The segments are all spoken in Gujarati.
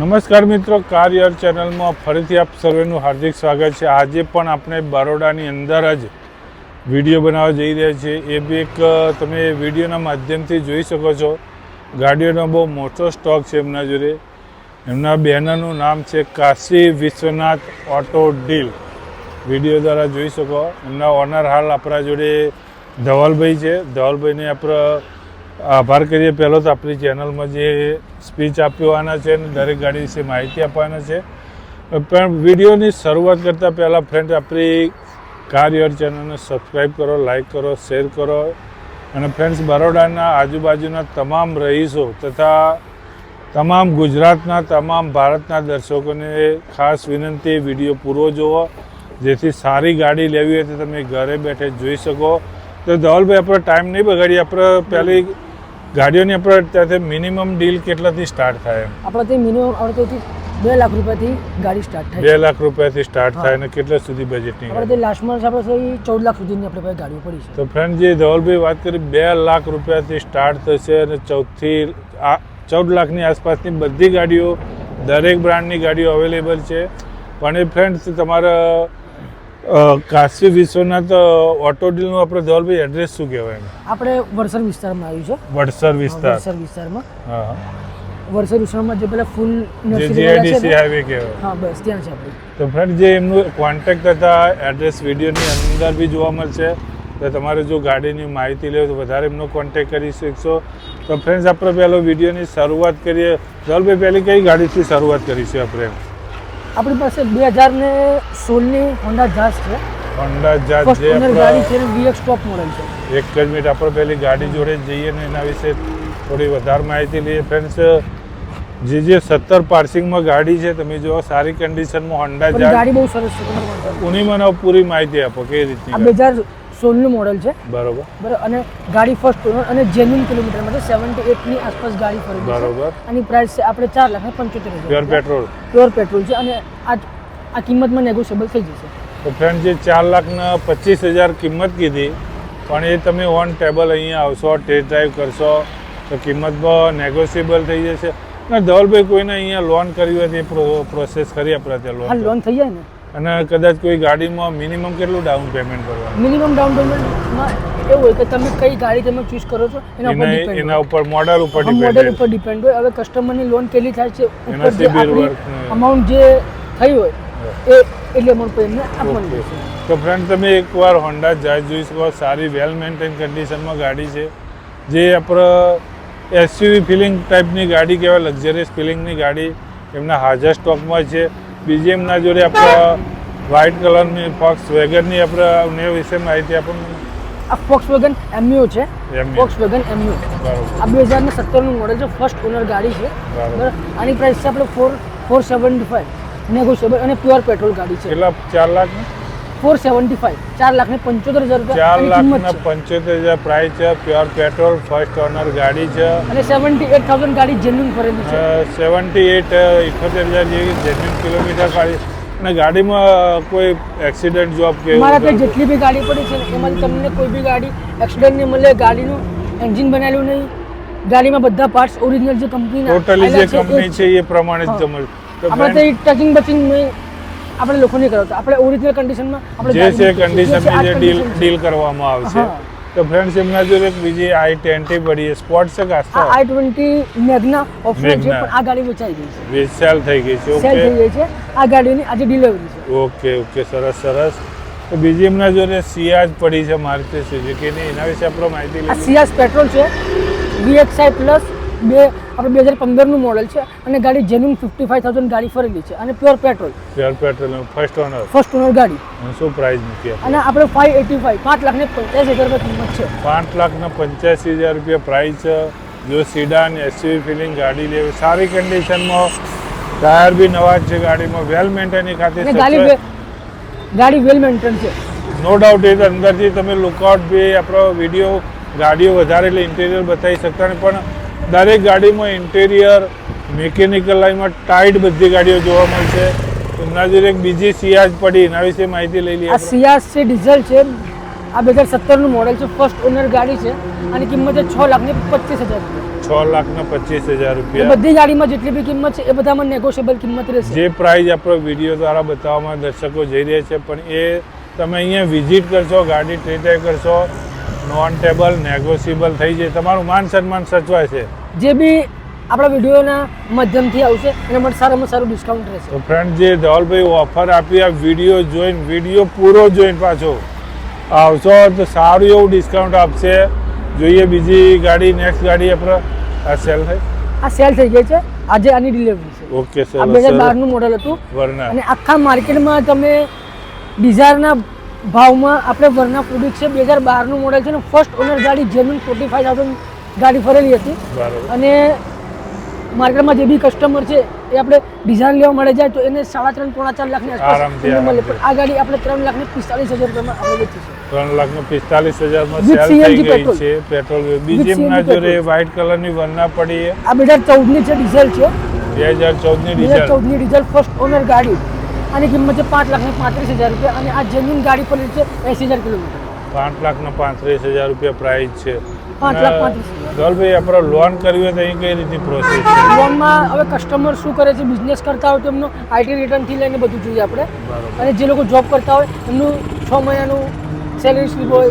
નમસ્કાર મિત્રો, કાર યાર ચેનલમાં ફરીથી આપ સર્વેનું હાર્દિક સ્વાગત છે। આજે પણ આપણે બરોડાની અંદર જ વિડીયો બનાવવા જઈ રહ્યા છીએ। એ બી એક તમે વિડીયોના માધ્યમથી જોઈ શકો છો। ગાડીઓનો બહુ મોટો સ્ટોક છે એમના જોડે। એમના બેનરનું નામ છે Kashi Vishwanath auto deal. Video દ્વારા જોઈ શકો। એમના ઓનર હાલ આપણા જોડે ધવલભાઈ છે। ધવલભાઈને આપણે આભાર કરીએ પહેલો તો આપણી ચેનલમાં જે સ્પીચ આપવાના છે અને દરેક ગાડી વિશે માહિતી આપવાના છે। પણ વિડીયોની શરૂઆત કરતાં પહેલાં ફ્રેન્ડ આપણી કાર યાર ચેનલને સબસ્ક્રાઈબ કરો, લાઇક કરો, શેર કરો। અને ફ્રેન્ડ્સ, બરોડાના આજુબાજુના તમામ રહીશો તથા તમામ ગુજરાતના તમામ ભારતના દર્શકોને ખાસ વિનંતી, વિડીયો પૂરો જુઓ જેથી સારી ગાડી લેવી હોય તો તમે ઘરે બેઠે જોઈ શકો। તો ધવલભાઈ, આપણે ટાઈમ નહીં બગાડીએ, આપણે પહેલી ગાડીઓની આપણે ત્યાંથી મિનિમમ ડીલ કેટલાથી સ્ટાર્ટ થાય? આપણે તે મિનિમમ આપણે તો 2 લાખ રૂપિયાથી ગાડી સ્ટાર્ટ થાય। 2 લાખ રૂપિયાથી સ્ટાર્ટ થાય અને કેટલા સુધી બજેટની? આપણે તે લાસ્ટમાં આપણે 14 લાખ સુધીની આપણે પાસે ગાડીઓ પડી છે। તો ફ્રેન્ડ, જે ધવલભાઈ વાત કરી 2 લાખ રૂપિયાથી સ્ટાર્ટ થશે અને 14 લાખની આસપાસની બધી ગાડીઓ, દરેક બ્રાન્ડની ગાડીઓ અવેલેબલ છે। પણ એ ફ્રેન્ડ્સ, તમારા કાશી વિશ્વનાથ ઓટો ડીલનું આપણે ધવલભાઈ એડ્રેસ શું કહેવાય? આપણે વડસર વિસ્તારમાં આવ્યું છે। વડસર વિસ્તાર? વડસર વિસ્તારમાં, હા, વડસર વિસ્તારમાં જે પેલા ફૂલ જીઆઈડીસી હાઈવે કહેવાય, હા બસ ત્યાં છે આપણે। તો ફ્રેન્ડ, જે એમનું કોન્ટેક્ટ તથા એડ્રેસ વિડીયોની અંદર બી જોવા મળશે। તો તમારે જો ગાડીની માહિતી લેવો તો વધારે એમનો કોન્ટેક્ટ કરી શકશો। તો ફ્રેન્ડ્સ, આપણે પહેલો વિડીયોની શરૂઆત કરીએ। ધવલભાઈ, પહેલી કઈ ગાડીથી શરૂઆત કરીશું આપણે? આપણી પાસે 2016ની હોન્ડા જાઝ છે। હોન્ડા જાઝ ફર્સ્ટ ઓનર ગાડી છે, વીએક્સ ટોપ મોડલ છે। એક જ મિનિટ, આપણે પહેલી ગાડી જોડે જઈએ ને એના વિશે થોડી વધારે માહિતી લઈએ। ફ્રેન્ડ્સ, જે 17 પાર્સિંગમાં ગાડી છે, તમે જો સારી કન્ડિશનમાં હોન્ડા જાઝ, ગાડી બહુ સરસ છે। ઉની મને પૂરી માહિતી આપો કઈ રીતની? 2016નું મોડલ છે, બરોબર બરાબર। અને ગાડી ફર્સ્ટ ઓનર અને જેન્યુન કિલોમીટર માટે 78ની આસપાસ ગાડી ફરી છે, બરોબર। આની પ્રાઇસ છે આપણે 4,75,000। Pure petrol? પ્યોર પેટ્રોલ છે અને આ કિંમતમાં નેગોશિયેબલ થઈ જશે। તો ફ્રેન્ડ, જે 4,25,000 કિંમત કીધી, પણ એ તમે ઓન ટેબલ અહીંયા આવશો, ટેસ્ટ ડ્રાઈવ કરશો તો કિંમતમાં નેગોશિયેબલ થઈ જશે। અને ધવલભાઈ, કોઈને અહીંયા લોન કરવી હોય તો પ્રોસેસ કરી આપણે ત્યાં હા, લોન થઈ જાય ને। અને કદાચ કોઈ ગાડીમાં મિનિમમ કેટલું ડાઉન પેમેન્ટ કરવાનું? મિનિમમ ડાઉન પેમેન્ટમાં એવું હોય કે તમે કઈ ગાડી તમે ચૂઝ કરો છો એના ઉપર મોડલ ઉપર ડિપેન્ડ હોય। હવે કસ્ટમરની લોન કેટલી થાય છે ઉપર જે અમાઉન્ટ જે થઈ હોય એટલે અમાઉન્ટ પર એમને આપવાનું રહેશે। તો ફ્રેન્ડ, તમે એકવાર હોન્ડા જાઝ જોઈ શકો। સારી વેલ મેન્ટેન કન્ડિશનમાં ગાડી છે, જે આપણે એસયુવી ફિલિંગ ટાઈપની ગાડી કહેવાય, લક્ઝરિયસ ફિલિંગની ગાડી એમના હાજર સ્ટોકમાં છે। બીજી એમના જોડે આપણે વ્હાઇટ કલરની ફોક્સ વેગનની આપણે વિશે માહિતી આપણને? આ ફોક્સ વેગન એમયુ છે, ફોક્સ વેગન એમયુ, બરાબર। આ 2017નું મોડલ છે, ફર્સ્ટ ઓનર ગાડી છે, બરાબર। આની પ્રાઇસ છે આપણે 475 નેગોશિયેબલ અને પ્યોર પેટ્રોલ ગાડી છે। કેટલા? 4 લાખ? 475, 4,75,000 રૂપિયા 4,75,000 પ્રાઇસ છે। પ્યોર પેટ્રોલ ફર્સ્ટ ઓનર ગાડી છે અને 78,000 ગાડી જેન્યુન ફરેલી છે। 78,78,000 જેવી જેન્યુન કિલોમીટર ફરી। અને ગાડીમાં કોઈ એક્સિડન્ટ જોબ કે મારા ત્યાં જેટલી બી ગાડી પડી છે એમાંથી તમને કોઈ બી ગાડી એક્સિડન્ટ નહીં મળે। ગાડીનું એન્જિન બનાવેલું નહીં, ગાડીમાં બધા પાર્ટ્સ ઓરિજિનલ જે કંપનીના ટોટલી જે કંપની છે એ પ્રમાણે જ તમારે આપણે તે ટચિંગ બચિંગ આપણે લોકો નહીં કરાવતા, આપણે ઓરિજિનલ કન્ડિશનમાં આપણે જે છે કન્ડિશનની જે ડીલ કરવામાં આવશે। તો ફ્રેન્ડ્સ, એમના જોડે એક બીજી i20 પડી છે, સ્પોર્ટ છે કે આસ્તા? i20 મેગ્ના ઓફરોડ છે, પણ આ ગાડી વેચાઈ ગઈ છે, સેલ થઈ ગઈ છે। સેલ થઈ ગઈ છે આ ગાડીની, આજે ડિલિવરી છે। ઓકે, સરસ સરસ। તો બીજી એમના જોડે સિયાજ પડી છે, મારુતિ સુઝુકીની, એના વિશે આપણે માહિતી લઈએ। આ સિયાજ પેટ્રોલ છે, VXI પ્લસ આપણે 2015નું મોડલ છે અને ગાડી જેન્યુન 55,000 ગાડી ફરેલી છે અને પ્યોર પેટ્રોલ ફર્સ્ટ ઓનર ગાડી। શું પ્રાઇસ મૂકી અને આપણે 585, 5,85,000 રૂપિયા કિંમત છે। 5,85,000 રૂપિયા પ્રાઇસ છે। જો સીડાન એસયુવી ફિલિંગ ગાડી લેવી, સારી કન્ડિશનમાં, ટાયર બી નવા જ છે ગાડીમાં, વેલ મેન્ટેન ખાતે ગાડી વેલ મેન્ટેન છે, નો ડાઉટ। એ અંદરથી તમે લુકઆઉટ બી આપણો વિડીયો ગાડીઓ વધારે એટલે ઇન્ટિરિયર બતાવી શકતા નહીં, પણ દરેક ગાડીમાં ઇન્ટિરિયર મિકેનિકલ લાઈનમાં ટાઈટ બધી ગાડીઓ જોવા મળશે। એમના જોડે એક બીજી સિયાજ પડી, એના વિશે માહિતી લઈ લઈએ। આ સિયાજ છે, ડીઝલ છે, આ 2017નું મોડલ છે, ફર્સ્ટ ઓનર ગાડી છે અને કિંમત છે 6,25,000 રૂપિયા। 6,25,000 એ રૂપિયા. બધી ગાડીમાં જેટલી બી કિંમત છે એ બધામાં નેગોશિયેબલ કિંમત રહેશે. જે પ્રાઇસ આપણો વિડીયો દ્વારા બતાવવામાં દર્શકો જઈ રહ્યા છે, પણ એ તમે અહીંયા વિઝિટ કરશો, ગાડી ટેસ્ટ ડ્રાઈવ કરશો, નોન ટેબલ નેગોશિયેબલ થઈ જાય, તમારું માન સન્માન સચવાય છે. જે બી આપણા વિડીયોના માધ્યમથી આવશે એના માટે સારામાં સારું ડિસ્કાઉન્ટ રહેશે. તો ફ્રેન્ડ, જે ધવલભાઈ ઓફર આપી, આ વિડીયો પૂરો જોઈને પાછો આવશો તો સારું એવું ડિસ્કાઉન્ટ આપશે. જોઈએ બીજી ગાડી, નેક્સ્ટ ગાડી આપણે આ સેલ થઈ. આ સેલ થઈ ગઈ છે, આજે આની ડિલિવરી છે. ઓકે, આ સર. 2012 નું મોડેલ હતું વરના અને આખા માર્કેટમાં તમે ડિઝાયરના ભાવમાં આપણે વરના પ્રોડક્ટ છે 2012 નું મોડેલ છે ને ફર્સ્ટ ઓનર ગાડી જેન્યુન 45,000 ગાડી ફરેલી હતી. બરાબર. અને માર્કેટમાં જે બી કસ્ટમર છે એ આપણે ડિઝાઇન લેવા મળે જાય તો એને 3.5-4 લાખની આસપાસ આરામથી, એમને મળે. આરામથી. પણ આ ગાડી આપણે 3,45,000 રૂપિયામાં આપણે વેચી છે. 3,45,000 With સેલ થઈ CNG ગઈ પેટ્રોલ. છે. પેટ્રોલ બીજી CNG એમના જોડે પેટ્રોલ. વ્હાઇટ કલરની વરના પડી છે. આ 2014 ની છે, ડીઝલ છે. 2014 ની ડીઝલ. 2014 ની ડીઝલ ફર્સ્ટ ઓનર ગાડી. આની કિંમત છે 5,35,000 રૂપિયા અને આ જેન્યુન ગાડી પર છે 80,000 કિલોમીટર. 5,35,000 રૂપિયા પ્રાઇસ છે. 5,35,000. ધવલભાઈ, આપણે લોન કરવી હોય તો અહીં કઈ રીતની પ્રોસેસ છે? લોનમાં હવે કસ્ટમર શું કરે છે, બિઝનેસ કરતા હોય તો એમનો આઈટી રિટર્નથી લઈને બધું જોઈએ આપણે. બરાબર. અને જે લોકો જોબ કરતા હોય એમનું 6 મહિનાનું સેલરી સ્લીપ હોય,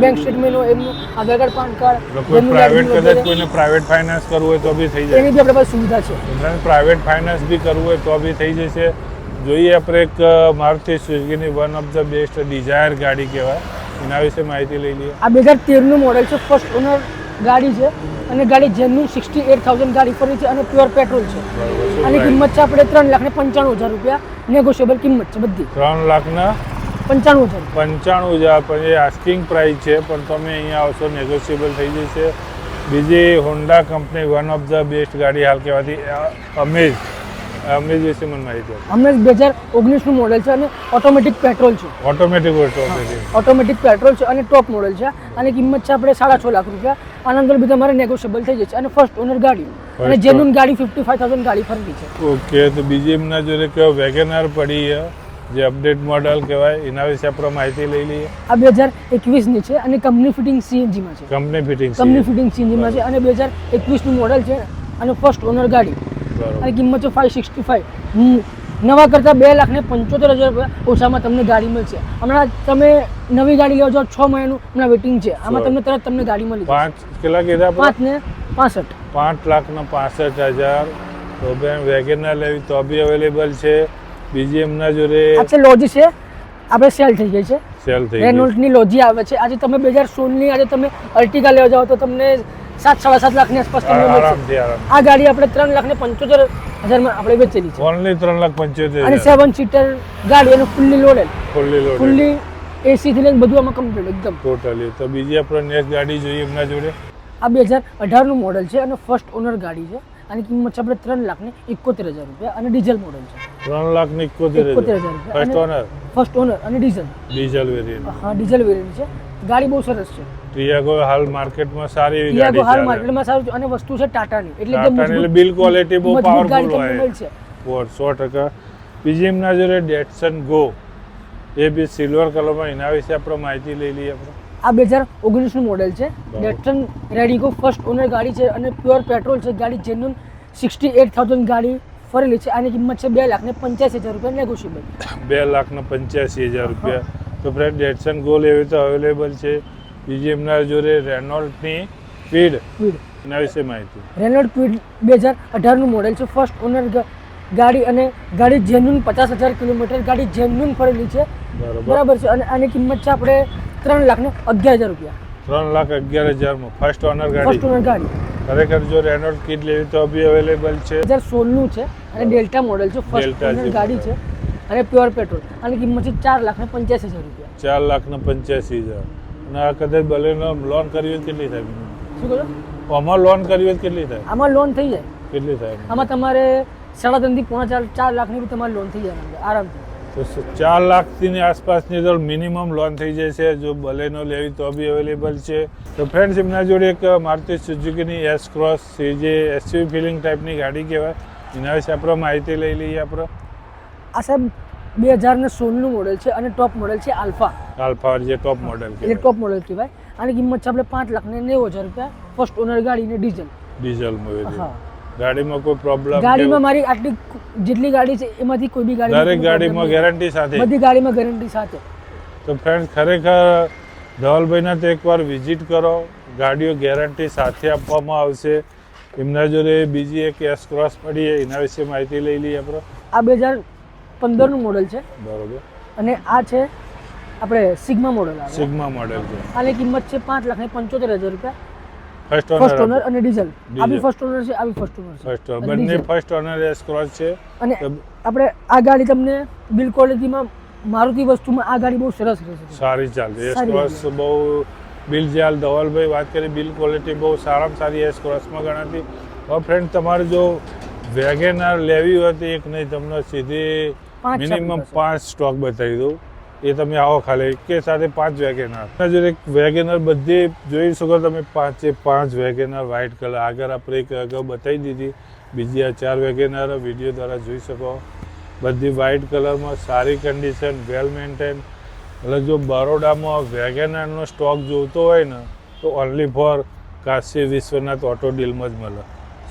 બેંક સ્ટેટમેન્ટ હોય, એમનું આધાર કાર્ડ, પાન કાર્ડ, કોઈ જન્મ પ્રાઇવેટ દાખલો કદાચ વગેરે. કોઈને પ્રાઇવેટ ફાઇનાન્સ કરવું હોય તો બી થઈ જાય. એની બી આપણી પાસે સુવિધા છે. પ્રાઇવેટ ફાઇનાન્સ બી કરવું હોય તો બી થઈ જશે. જોઈએ આપણે એક મારુતિ સુઝુકીની one of the best Dzire ગાડી કહેવાય, એના વિશે માહિતી લઈ લઈએ. આ 2013 નું મોડેલ છે, ફર્સ્ટ ઓનર ગાડી છે અને ગાડી જેન્યુન 68,000 ગાડી ફરી છે અને પ્યોર પેટ્રોલ છે. આની કિંમત છે આપણે 3,95,000 રૂપિયા, નેગોશિયેબલ કિંમત છે બધી. 3,95,000 95,000. પણ એ આસ્કિંગ પ્રાઇસ છે, પણ તમે અહીંયા આવશો નેગોશિયેબલ થઈ જશે. બીજી Honda company one of the best ગાડી હાલ કહેવાતી અમેઝ વિશે મને માહિતી આપો. હમણાં 2019 નું મોડેલ છે અને ઓટોમેટિક પેટ્રોલ છે. ઓટોમેટિક ઓટોમેટિક પેટ્રોલ છે અને ટોપ મોડેલ છે. આની કિંમત છે આપણે 6.5 લાખ રૂપિયા. આના અંદર બી તમારે નેગોશિયેબલ થઈ જશે અને ફર્સ્ટ ઓનર ગાડી અને જેન્યુન ગાડી 55,000 ગાડી ફરેલી છે. ઓકે, તો બીજી એમના જોડે કયો વેગેનાર પડી છે, જે અપડેટ મોડલ કહેવાય, એના વિશે આપણે માહિતી લઈ લઈએ. આ 2021 ની છે અને કંપની ફિટિંગ CNG માં છે. Company fitting company fitting CNG માં છે અને 2021 નું મોડેલ છે અને ફર્સ્ટ ઓનર ગાડી. બરાબર. અને કિંમત છે 565. નવા કરતાં 2,75,000 રૂપિયા ઓછામાં તમને ગાડી મળશે. હમણાં તમે નવી ગાડી લેવા જાઓ 6 મહિનાનું હમણાં વેટિંગ છે. આમાં તમને તરત તમને ગાડી મળી જશે. 5 કેટલા કીધા આપણે? 5,65. 5,65,000. તો બેન વેગેનાર લેવી તો બી અવેલેબલ છે. બીજી એમના જોડે આ છે લોજી છે, આપણે સેલ થઈ ગઈ છે. સેલ થઈ ગઈ. રેનોલ્ટની લોજી આવે છે. આજે તમે 2016 ની આજે તમે અર્ટિગા લેવા જાઓ તો તમને 7-7.5 લાખની આસપાસ તમને મળશે. આરામથી આરામ. આ ગાડી આપણે 3,75,000 માં આપણે વેચેલી છે ઓનલી 3,75,000. અને 7 સીટર ગાડી અને fully loaded, fully loaded fully AC થી લઈને બધું આમાં કમ્પ્લીટ એકદમ. ટોટલી. તો બીજી આપણે નેક્સ્ટ ગાડી જોઈએ એમના જોડે. આ 2018 નું મોડેલ છે અને ફર્સ્ટ ઓનર ગાડી છે. આની કિંમત છે આપણે 3,71,000 રૂપિયા અને ડીઝલ મોડેલ છે. 3,71,000 71,000 ફર્સ્ટ ઓનર ફર્સ્ટ ઓનર અને ડીઝલ. Diesel variant. હા, ડીઝલ વેરિયન્ટ છે. ગાડી બહુ સરસ છે. ટિયાગો હાલ માર્કેટમાં સારી એવી ટિયાગો ગાડી હાલ ચાલે. માર્કેટમાં સારું છે અને વસ્તુ છે ટાટાની એટલે એકદમ ટાટાની એટલે મજબૂત- બિલ ક્વોલિટી બહુ મજબૂત પાવરફુલ ગાડી તમને હોય. મળશે. 100%. બીજી એમના જોડે ડેટસન ગો, એ બી સિલ્વર કલરમાં, એના વિશે આપણે માહિતી લઈ લઈએ આપણે. આ 2019 નું મોડેલ છે. ડેટસન રેડિગો ફર્સ્ટ ઓનર ગાડી છે અને પ્યોર પેટ્રોલ છે. ગાડી જેન્યુન 68,000 ગાડી ફરેલી છે. આની કિંમત છે 2,85,000 રૂપિયા, નેગોશિયેબલ. 2,85,000 રૂપિયા. તો ફ્રેન્ડ, ડેટસન ગો લેવી તો અવેલેબલ છે. બીજી એમના જોડે રેનોલ્ટની સ્પીડ, એના વિશે માહિતી. રેનોલ્ટ ક્વિડ 2018 નું મોડેલ છે. ફર્સ્ટ ઓનર ગાડી અને ગાડી જેન્યુન 50,000 કિલોમીટર ગાડી જેન્યુન ફરેલી છે. બરાબર છે. અને આની કિંમત છે આપણે 3,11,000 રૂપિયા. 3,11,000 ફર્સ્ટ ઓનર ફર્સ્ટ ગાડી. ઓનર ગાડી ખરેખર જો રેનોલ્ટ કિટ લેવી તો બી અવેલેબલ છે. 2016 નું છે અને ડેલ્ટા મોડેલ છે. ફર્સ્ટ ડેલ્ટા ઓનર છે. ગાડી છે અને પ્યોર પેટ્રોલ. આની કિંમત છે 4,85,000 રૂપિયા. 4,85,000. અને આ કદાચ બલેનો લોન કરવી હોય તો કેટલી થાય? શું કહો છો? આમાં લોન કરવી હોય તો કેટલી થાય? આમાં લોન થઈ જાય. કેટલી થાય? આમાં તમારે 3.5 થી 4 લાખની બી તમારી લોન થઈ જાય આરામથી. તો 4 લાખની આસપાસની તો મિનિમમ લોન થઈ જાય છે. જો બલેનો લેવી તો બી અવેલેબલ છે. તો ફ્રેન્ડ્સ, એમના જોડે એક મારુતિ સુઝુકીની એસ ક્રોસ, જે એસયુવી ફિલિંગ ટાઈપની ગાડી કહેવાય, એના વિશે આપણે માહિતી લઈ લઈએ આપણે. આ સાહેબ 2016 નું મોડેલ છે અને ટોપ મોડેલ છે આલ્ફા. આલ્ફા જે ટોપ મોડેલ એટલે કહેવાય. ટોપ મોડેલ કહેવાય. આની કિંમત છે આપણે 5,90,000 રૂપિયા. ફર્સ્ટ ઓનર ગાડી ને ડીઝલ. ડીઝલમાં વેરિયન્ટ. હા ગાડીમાં કોઈ પ્રોબ્લેમ? ગાડીમાં મારી આટલી જેટલી ગાડી છે એમાંથી કોઈ બી ગાડી દરેક ગાડીમાં ગેરંટી સાથે? બધી ગાડીમાં ગેરંટી સાથે. તો ફ્રેન્ડ ખરેખર ધવલભાઈના તો એકવાર વિઝિટ કરો. ગાડીઓ ગેરંટી સાથે આપવામાં આવશે. એમના જોડે બીજી એક એસ ક્રોસ પડી છે, એના વિશે માહિતી લઈ લઈએ આપણે. આ 2015 નું મોડેલ છે બરોબર. અને આ છે આપણે સિગ્મા મોડેલ આવે. સિગ્મા મોડેલ છે. આની કિંમત છે 5,75,000 રૂપિયા. First first honour. ઓનર અને ડીઝલ. આ બી ડીઝલ. ફર્સ્ટ ઓનર છે, આ બી ફર્સ્ટ ઓનર છે. ફર્સ્ટ ઓનર અને બંને diesel. First honour S cross છે. અને આપણે આ ગાડી તમને બિલ ક્વોલિટીમાં મારુતિ વસ્તુમાં આ ગાડી બહુ સરસ રહેશે. સારી ચાલશે. એસ સારી ક્રોસ બહુ બિલ જ્યાં ધવલભાઈ વાત કરી, બિલ ક્વોલિટી બહુ સારામાં સારી એસ ક્રોસમાં ગણાતી. હવે ફ્રેન્ડ તમારે જો વેગેનાર લેવી હોય તો એક નહીં, તમને સીધી પાંચ મિનિમમ આપણી પાસે. 5 સ્ટોક બતાવી દઉં. એ તમે આવો ખાલી કે સાથે 5 વેગેનાર. જો એક વેગેનાર બધી જોઈ શકો તમે, 5 વેગેનાર વ્હાઇટ કલર. આગળ આપણે એક અગાઉ બતાવી દીધી, બીજી આ 4 વેગેનાર વિડીયો દ્વારા જોઈ શકો. બધી વ્હાઇટ કલરમાં, સારી કન્ડિશન, વેલ મેન્ટેન. એટલે જો બરોડામાં વેગેનારનો સ્ટોક જોતો હોય ને તો only for Kashi Vishwanath auto ડીલમાં જ મળે.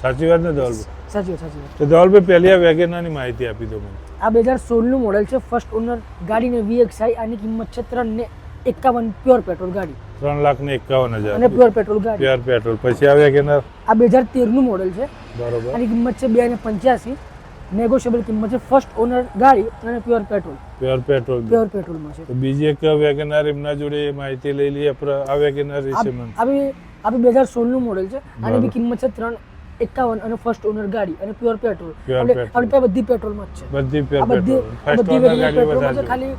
સાચી વાત ને ધવલભાઈ? સાચી વાત. તો ધવલભાઈ પહેલી આ વેગેનારની માહિતી આપી દો મને. આ 2016 નું મોડેલ છે, ફર્સ્ટ ઓનર ગાડીને VXI. આની કિંમત છે 3,51,000 પ્યોર પેટ્રોલ ગાડી 3,51,000 અને પ્યોર પેટ્રોલ ગાડી. Pure petrol. પછી આ વેગેનાર આ 2013 નું મોડેલ છે. બરોબર. આની કિંમત છે 2,85,000. નેગોશિયેબલ કિંમત છે. ફર્સ્ટ ઓનર ગાડી અને pure petrol. Pure petrol. Pure પેટ્રોલમાં છે. તો બીજી એક વેગેનાર એમના જોડે માહિતી લઈ લઈએ આપણે. આ વેગેનાર વિશે મને. આ બી 2016 નું મોડેલ છે. આની બી બરાબર. કિંમત છે 3,51,000 અને ફર્સ્ટ ઓનર ગાડી અને પ્યોર પેટ્રોલ. Pure આપણે petrol. આપણી પાસે બધી પેટ્રોલમાં જ છે. બધી આ પ્યોર બધી પેટ્રોલ. ફર્સ્ટ બધી ઓનર variant ગાડી પેટ્રોલમાં છે. વધારે. ખાલી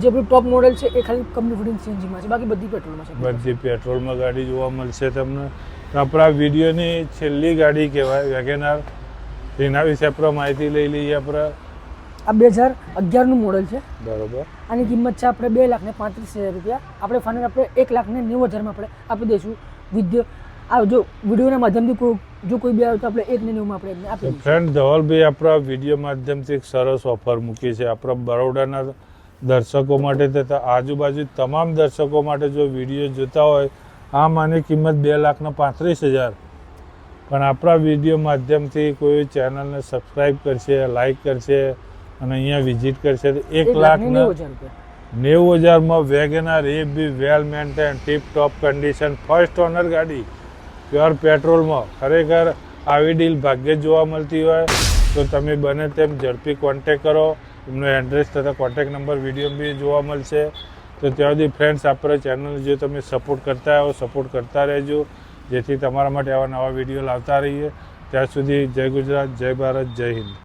જે આપણું ટોપ મોડેલ છે એ ખાલી કંપની ફિટિંગ CNG માં છે, બાકી બધી પેટ્રોલમાં છે. બધી પેટ્રોલમાં ગાડી જોવા મળશે તમને. તો આપણા વિડીયોની છેલ્લી ગાડી કહેવાય વેગેનાર. એના વિશે આપણે માહિતી લઈ લઈએ આપણે. આ 2011 નું મોડેલ છે. બરોબર. આની કિંમત છે આપણે 2,35,000 રૂપિયા. આપણે ફાઇનલ આપણે 1,90,000 માં આપણે આપી દઈશું. વિદ્ય આ જો વિડીયોના માધ્યમથી જો કોઈ બી આવે તો આપણે 1,90,000 માં આપણે એમને આપી દઈશું. ફ્રેન્ડ ધવલભાઈ આપણા વિડીયો માધ્યમથી એક સરસ ઓફર મૂકી છે આપણા બરોડાના દર્શકો માટે તથા આજુબાજુ તમામ દર્શકો માટે. જો વિડીયો જોતા હોય, આમ આની કિંમત 2,35,000, પણ આપણા વિડીયો માધ્યમથી કોઈ ચેનલને સબસ્ક્રાઈબ કરશે, લાઈક કરશે અને અહીંયા વિઝિટ કરશે તો 1,90,000 રૂપિયા 90,000માં વેગેનાર. એ બી well maintain, tip top condition, first owner ગાડી, પ્યોર પેટ્રોલમાં. ખરેખર આવી ડીલ ભાગ્યે જ જોવા મળતી હોય. તો તમે બને તેમ ઝડપી કોન્ટેક કરો. એમનો એડ્રેસ તથા કોન્ટેક નંબર વિડીયો બી જોવા મળશે. તો ત્યાં સુધી ફ્રેન્ડ્સ આપણે ચેનલ જો તમે સપોર્ટ કરતા આવો, સપોર્ટ કરતા રહેજો, જેથી તમારા માટે આવા નવા વિડીયો લાવતા રહીએ. ત્યાં સુધી જય ગુજરાત, જય ભારત, જય હિન્દ.